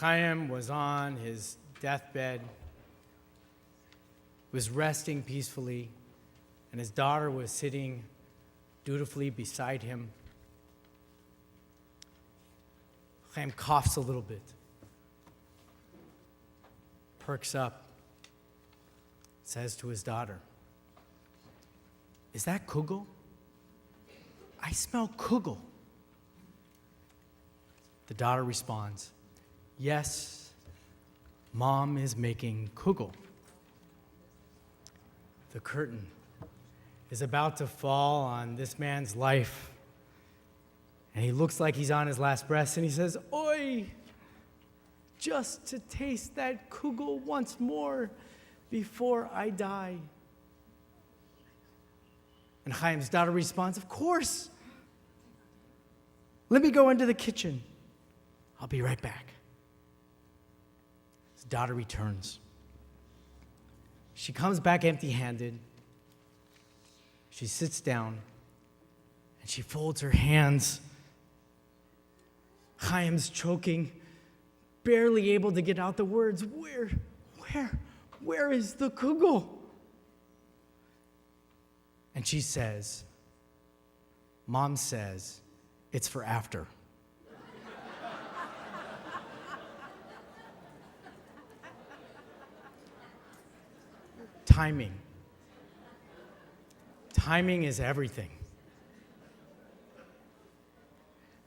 Chaim was on his deathbed, was resting peacefully, and his daughter was sitting dutifully beside him. Chaim coughs a little bit, perks up, says to his daughter, "Is that kugel? I smell kugel." The daughter responds, "Yes, Mom is making kugel." The curtain is about to fall on this man's life, and he looks like he's on his last breath, and he says, "Oi, just to taste that kugel once more before I die." And Chaim's daughter responds, "Of course. Let me go into the kitchen. I'll be right back." His daughter returns. She comes back empty-handed. She sits down, and she folds her hands. Chaim's choking, barely able to get out the words, Where is the kugel?" And she says, "Mom says it's for after." Timing. Timing is everything.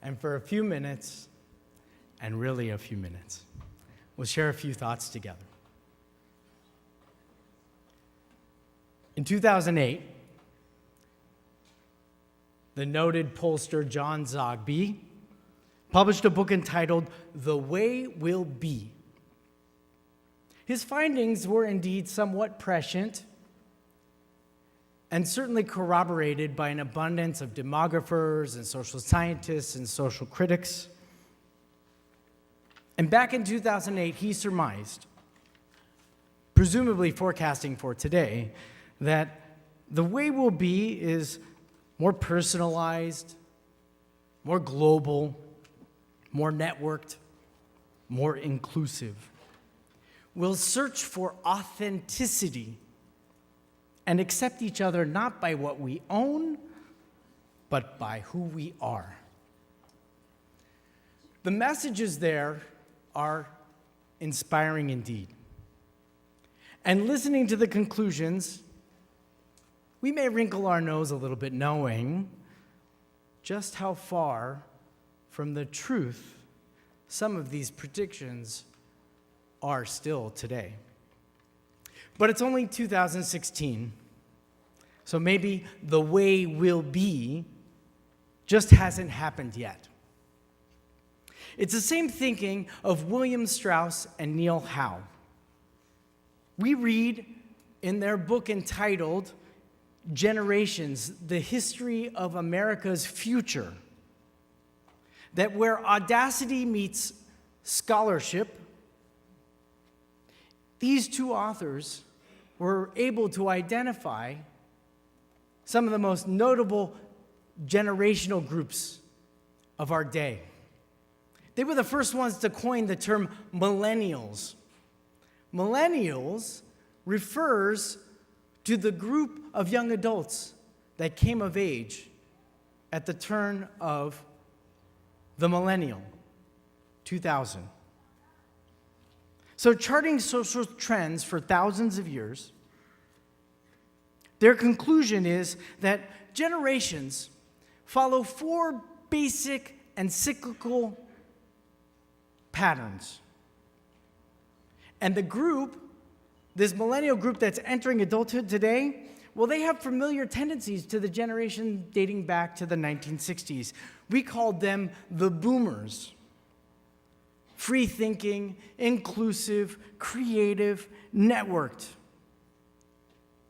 And for a few minutes, and really a few minutes, we'll share a few thoughts together. In 2008, the noted pollster John Zogby published a book entitled "The Way Will Be." His findings were indeed somewhat prescient and certainly corroborated by an abundance of demographers and social scientists and social critics. And back in 2008, he surmised, presumably forecasting for today, that the way will be is more personalized, more global, more networked, more inclusive. We'll search for authenticity and accept each other not by what we own, but by who we are. The messages there are inspiring indeed. And listening to the conclusions, we may wrinkle our nose a little bit, knowing just how far from the truth some of these predictions are still today. But it's only 2016, so maybe the way will be just hasn't happened yet. It's the same thinking of William Strauss and Neil Howe. We read in their book entitled Generations, The History of America's Future, that where audacity meets scholarship, these two authors were able to identify some of the most notable generational groups of our day. They were the first ones to coin the term millennials. Millennials refers to the group of young adults that came of age at the turn of the millennium, 2000. So charting social trends for thousands of years, their conclusion is that generations follow four basic and cyclical patterns. And the group, this millennial group that's entering adulthood today, well, they have familiar tendencies to the generation dating back to the 1960s. We called them the boomers. Free-thinking, inclusive, creative, networked.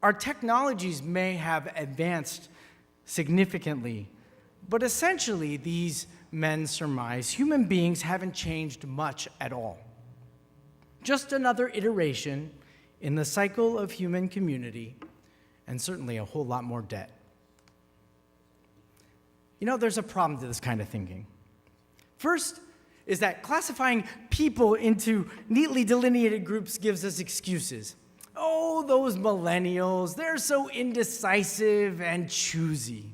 Our technologies may have advanced significantly, but essentially these men surmise human beings haven't changed much at all. Just another iteration in the cycle of human community, and certainly a whole lot more debt. You know, there's a problem to this kind of thinking. First, is that classifying people into neatly delineated groups gives us excuses. Oh, those millennials, they're so indecisive and choosy.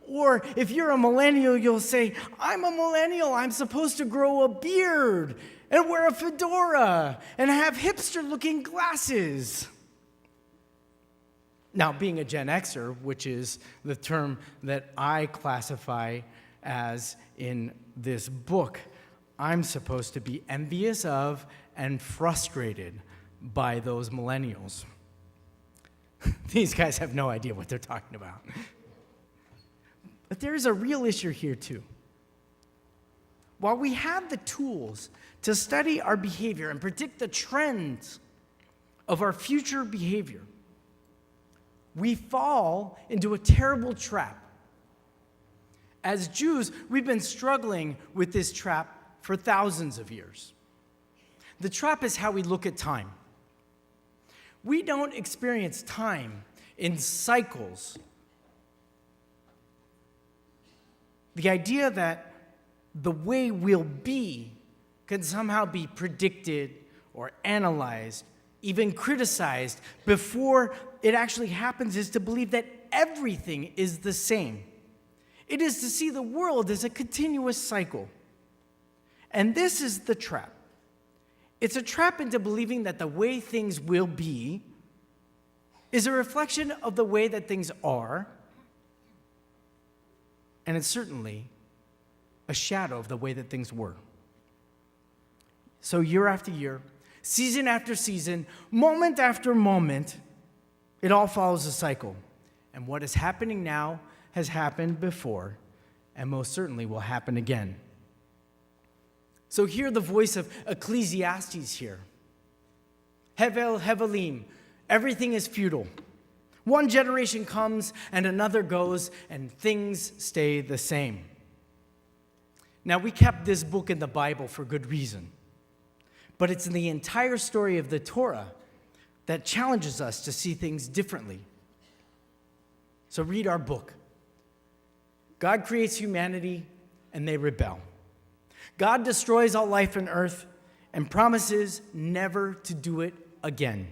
Or if you're a millennial, you'll say, I'm a millennial, I'm supposed to grow a beard and wear a fedora and have hipster-looking glasses. Now, being a Gen Xer, which is the term that I classify as in this book, I'm supposed to be envious of and frustrated by those millennials. These guys have no idea what they're talking about. But there is a real issue here, too. While we have the tools to study our behavior and predict the trends of our future behavior, we fall into a terrible trap. As Jews, we've been struggling with this trap for thousands of years. The trap is how we look at time. We don't experience time in cycles. The idea that the way we'll be can somehow be predicted or analyzed, even criticized before it actually happens is to believe that everything is the same. It is to see the world as a continuous cycle. And this is the trap. It's a trap into believing that the way things will be is a reflection of the way that things are, and it's certainly a shadow of the way that things were. So year after year, season after season, moment after moment, it all follows a cycle. And what is happening now has happened before, and most certainly will happen again. So hear the voice of Ecclesiastes here. Hevel Hevelim, everything is futile. One generation comes and another goes, and things stay the same. Now, we kept this book in the Bible for good reason, but it's in the entire story of the Torah that challenges us to see things differently. So read our book. God creates humanity, and they rebel. God destroys all life on earth and promises never to do it again.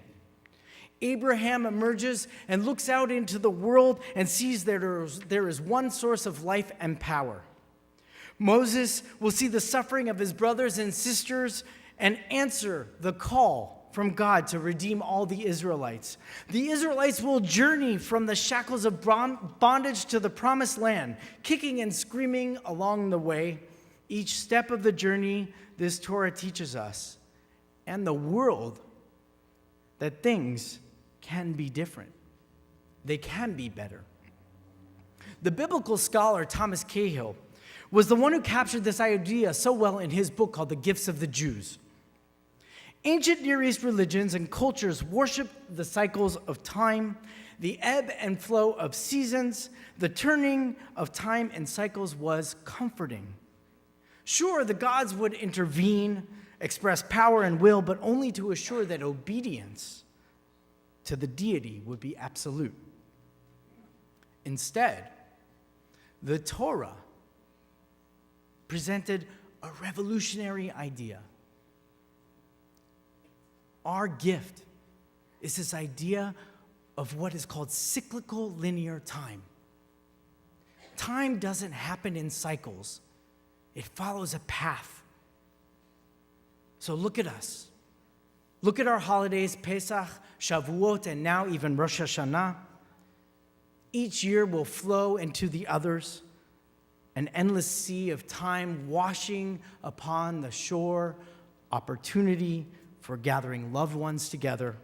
Abraham emerges and looks out into the world and sees there is one source of life and power. Moses will see the suffering of his brothers and sisters and answer the call from God to redeem all the Israelites. The Israelites will journey from the shackles of bondage to the promised land, kicking and screaming along the way. Each step of the journey, this Torah teaches us, and the world, that things can be different. They can be better. The biblical scholar Thomas Cahill was the one who captured this idea so well in his book called The Gifts of the Jews. Ancient Near East religions and cultures worshiped the cycles of time, the ebb and flow of seasons. The turning of time and cycles was comforting. Sure, the gods would intervene, express power and will, but only to assure that obedience to the deity would be absolute. Instead, the Torah presented a revolutionary idea. Our gift is this idea of what is called cyclical linear time. Time doesn't happen in cycles. It follows a path. So look at us. Look at our holidays, Pesach, Shavuot, and now even Rosh Hashanah. Each year will flow into the others, an endless sea of time washing upon the shore, opportunity for gathering loved ones together,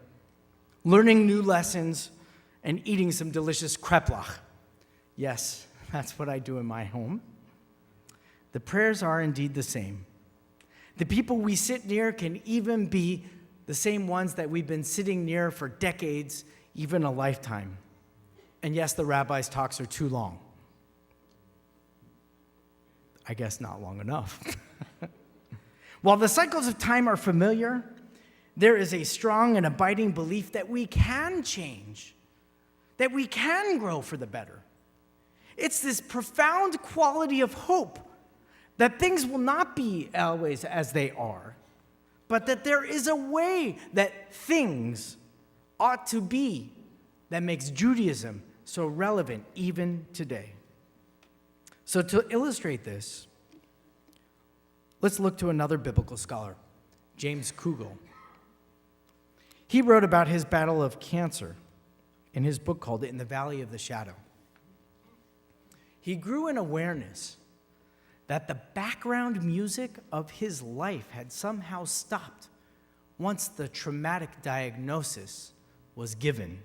learning new lessons, and eating some delicious kreplach. Yes, that's what I do in my home. The prayers are indeed the same. The people we sit near can even be the same ones that we've been sitting near for decades, even a lifetime. And yes, the rabbi's talks are too long. I guess not long enough. While the cycles of time are familiar, there is a strong and abiding belief that we can change, that we can grow for the better. It's this profound quality of hope that things will not be always as they are, but that there is a way that things ought to be that makes Judaism so relevant even today. So to illustrate this, let's look to another biblical scholar, James Kugel. He wrote about his battle of cancer in his book called In the Valley of the Shadow. He grew an awareness that the background music of his life had somehow stopped once the traumatic diagnosis was given.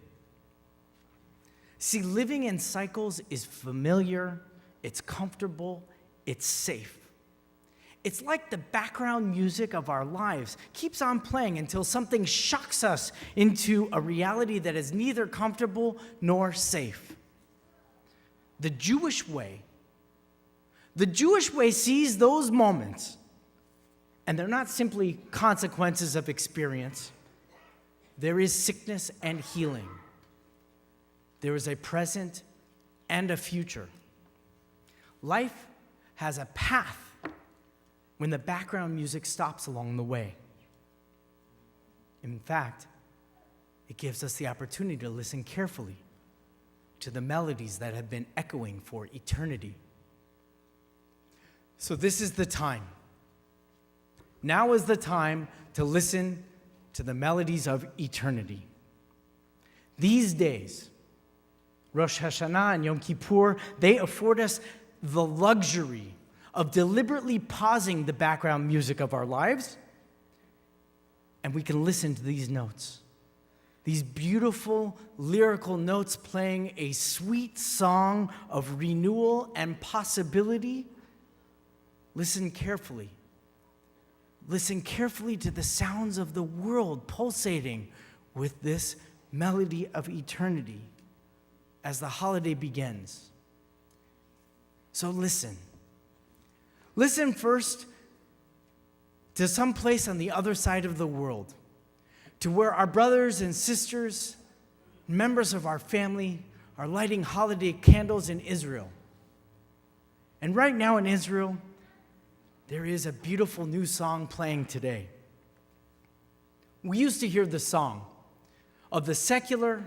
See, living in cycles is familiar, it's comfortable, it's safe. It's like the background music of our lives keeps on playing until something shocks us into a reality that is neither comfortable nor safe. The Jewish way sees those moments, and they're not simply consequences of experience. There is sickness and healing. There is a present and a future. Life has a path when the background music stops along the way. In fact, it gives us the opportunity to listen carefully to the melodies that have been echoing for eternity. So this is the time. Now is the time to listen to the melodies of eternity. These days, Rosh Hashanah and Yom Kippur, they afford us the luxury of deliberately pausing the background music of our lives, and we can listen to these notes. These beautiful lyrical notes playing a sweet song of renewal and possibility. Listen carefully. Listen carefully to the sounds of the world pulsating with this melody of eternity as the holiday begins. So listen. Listen first to some place on the other side of the world, to where our brothers and sisters, members of our family, are lighting holiday candles in Israel. And right now in Israel, there is a beautiful new song playing today. We used to hear the song of the secular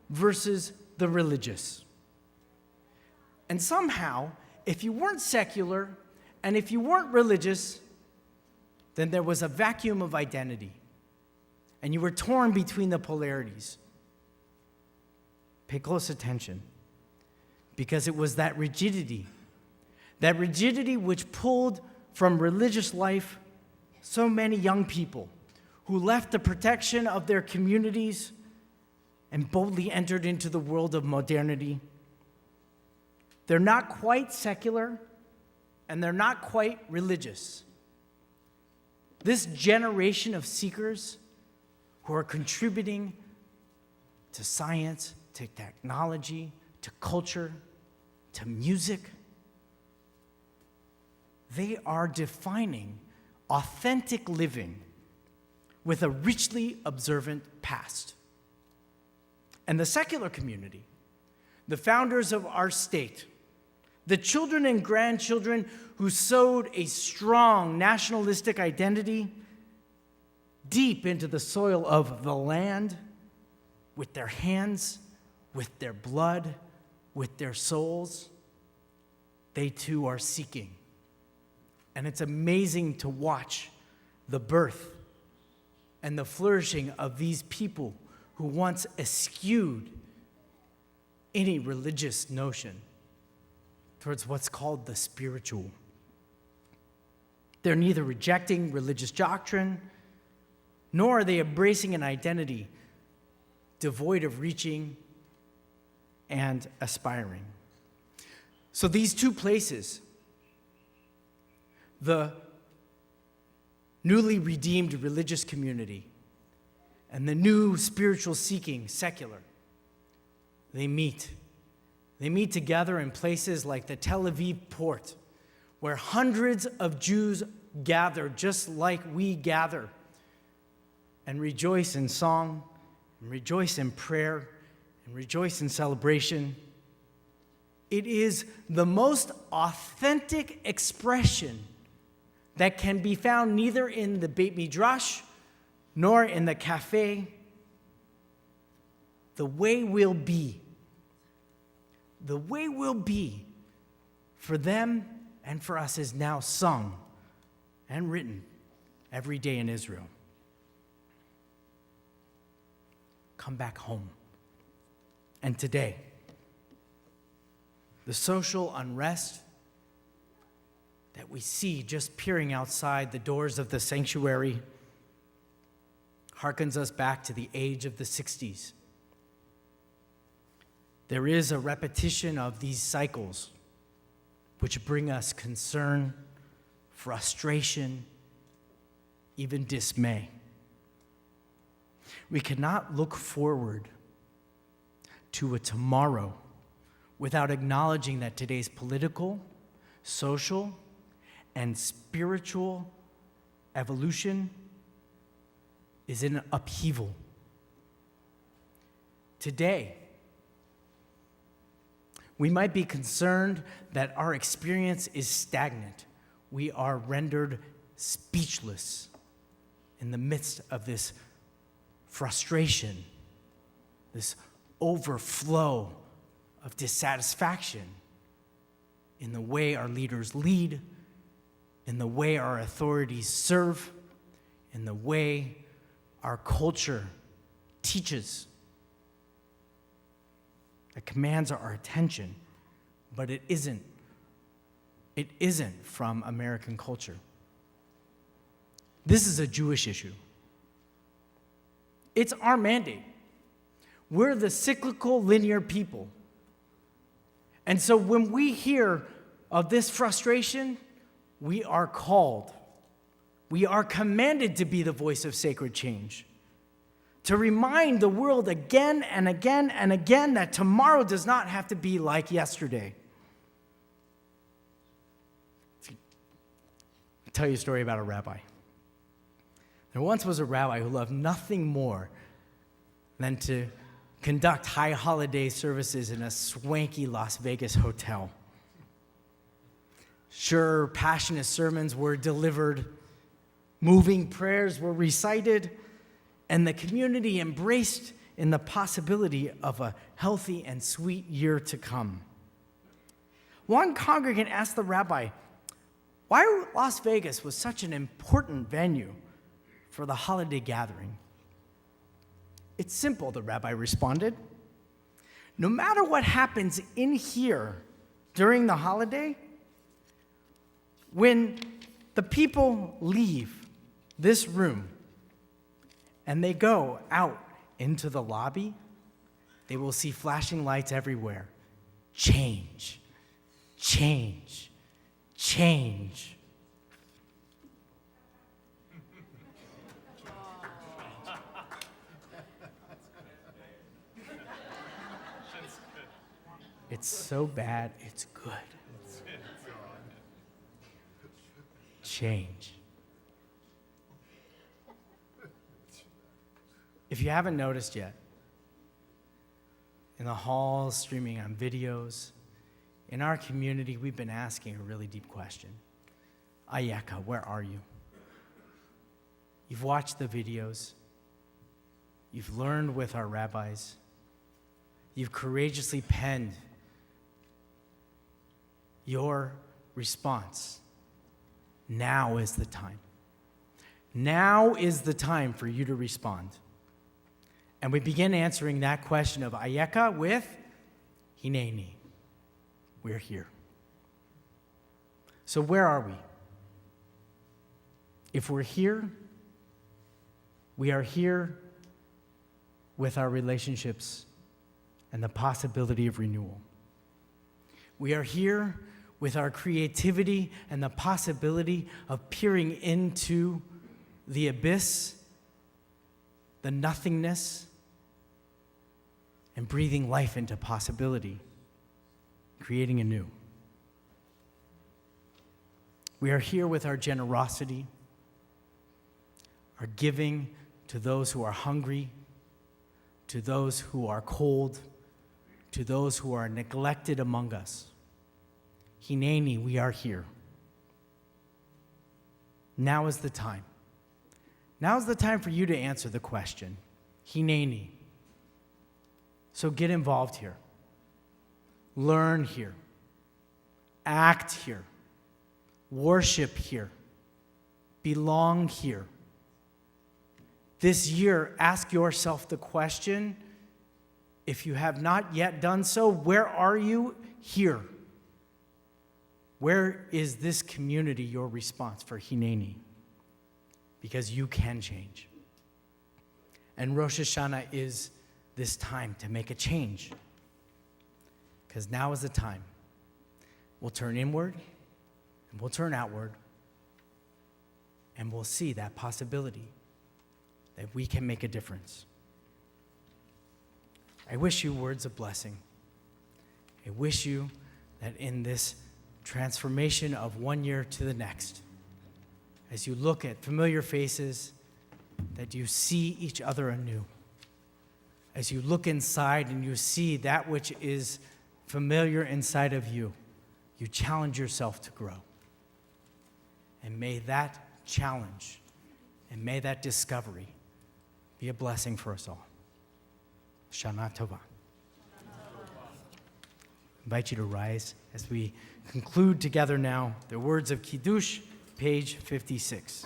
versus the religious. And somehow, if you weren't secular and if you weren't religious, then there was a vacuum of identity, and you were torn between the polarities. Pay close attention, because it was that rigidity which pulled from religious life so many young people who left the protection of their communities and boldly entered into the world of modernity. They're not quite secular, and they're not quite religious. This generation of seekers who are contributing to science, to technology, to culture, to music, they are defining authentic living with a richly observant past. And the secular community, the founders of our state, the children and grandchildren who sowed a strong nationalistic identity deep into the soil of the land with their hands, with their blood, with their souls, they too are seeking. And it's amazing to watch the birth and the flourishing of these people who once eschewed any religious notion towards what's called the spiritual. They're neither rejecting religious doctrine, nor are they embracing an identity devoid of reaching and aspiring. So these two places, the newly redeemed religious community and the new spiritual seeking secular, they meet. They meet together in places like the Tel Aviv port, where hundreds of Jews gather just like we gather and rejoice in song, and rejoice in prayer, and rejoice in celebration. It is the most authentic expression that can be found neither in the Beit Midrash nor in the cafe. The way will be for them and for us is now sung and written every day in Israel. Come back home. And today, the social unrest that we see just peering outside the doors of the sanctuary harkens us back to the age of the 60s. There is a repetition of these cycles which bring us concern, frustration, even dismay. We cannot look forward to a tomorrow without acknowledging that today's political, social, and spiritual evolution is in upheaval. Today, we might be concerned that our experience is stagnant. We are rendered speechless in the midst of this frustration, this overflow of dissatisfaction in the way our leaders lead, in the way our authorities serve, in the way our culture teaches. It commands our attention, but it isn't from American culture. This is a Jewish issue. It's our mandate. We're the cyclical, linear people. And so when we hear of this frustration, we are called. We are commanded to be the voice of sacred change, to remind the world again and again and again that tomorrow does not have to be like yesterday. I'll tell you a story about a rabbi. There once was a rabbi who loved nothing more than to conduct high holiday services in a swanky Las Vegas hotel. Sure, passionate sermons were delivered, moving prayers were recited, and the community embraced in the possibility of a healthy and sweet year to come. One congregant asked the rabbi why Las Vegas was such an important venue for the holiday gathering. It's simple, the rabbi responded. No matter what happens in here during the holiday, when the people leave this room and they go out into the lobby, they will see flashing lights everywhere. Change, change, change. It's so bad, it's good. Change. If you haven't noticed yet, in the halls, streaming on videos, in our community, we've been asking a really deep question. Ayeka, where are you? You've watched the videos. You've learned with our rabbis. You've courageously penned your response. Now is the time. Now is the time for you to respond. And we begin answering that question of Ayeka with Hineni. We're here. So where are we? If we're here, we are here with our relationships and the possibility of renewal. We are here with our creativity and the possibility of peering into the abyss, the nothingness, and breathing life into possibility, creating anew. We are here with our generosity, our giving to those who are hungry, to those who are cold, to those who are neglected among us. Hineni, we are here. now is the time. Now is the time for you to answer the question, Hineni. So get involved here. Learn here. Act here. Worship here. Belong here. This year, ask yourself the question, if you have not yet done so, where are you here? Where is this community your response for Hineni? Because you can change. And Rosh Hashanah is this time to make a change. Because now is the time. We'll turn inward, and we'll turn outward, and we'll see that possibility that we can make a difference. I wish you words of blessing. I wish you that in this transformation of one year to the next, as you look at familiar faces, that you see each other anew. As you look inside and you see that which is familiar inside of you, you challenge yourself to grow. And may that challenge and may that discovery be a blessing for us all. Shana Tova. I invite you to rise as we conclude together now the words of Kiddush, page 56.